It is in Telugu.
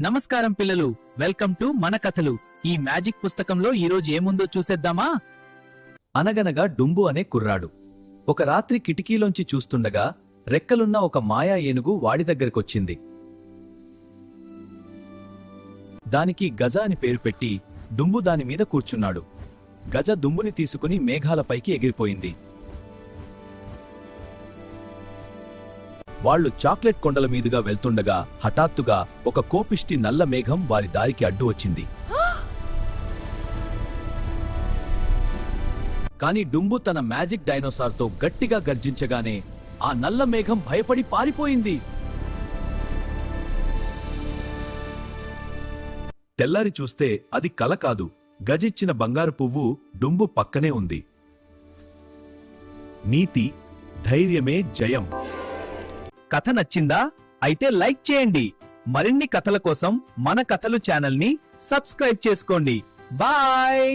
నమస్కారం పిల్లలు, వెల్కమ్ టు మన కథలు. ఈ మ్యాజిక్ పుస్తకంలో ఈరోజు ఏముందో చూసేద్దామా? అనగనగా డుంబు అనే కుర్రాడు ఒక రాత్రి కిటికీలోంచి చూస్తుండగా రెక్కలున్న ఒక మాయా ఏనుగు వాడి దగ్గరకొచ్చింది. దానికి గజ అని పేరు పెట్టి డుంబు దానిమీద కూర్చున్నాడు. గజ దుంబుని తీసుకుని మేఘాలపైకి ఎగిరిపోయింది. వాళ్లు చాక్లెట్ కొండల మీదుగా వెళ్తుండగా హఠాత్తుగా ఒక కోపిష్టి నల్ల మేఘం వారి దారికి అడ్డు వచ్చింది. కాని డుంబు తన మ్యాజిక్ డైనోసార్తో గట్టిగా గర్జించగానే ఆ నల్ల మేఘం భయపడి పారిపోయింది. తెల్లారి చూస్తే అది కల కాదు, గజిచ్చిన బంగారు పువ్వు డుంబు పక్కనే ఉంది. నీతి: ధైర్యమే జయం. కథ నచ్చిందా? అయితే లైక్ చేయండి. మరిన్ని కథల కోసం మన కథలు ఛానల్ ని సబ్స్క్రైబ్ చేసుకోండి. బాయ్.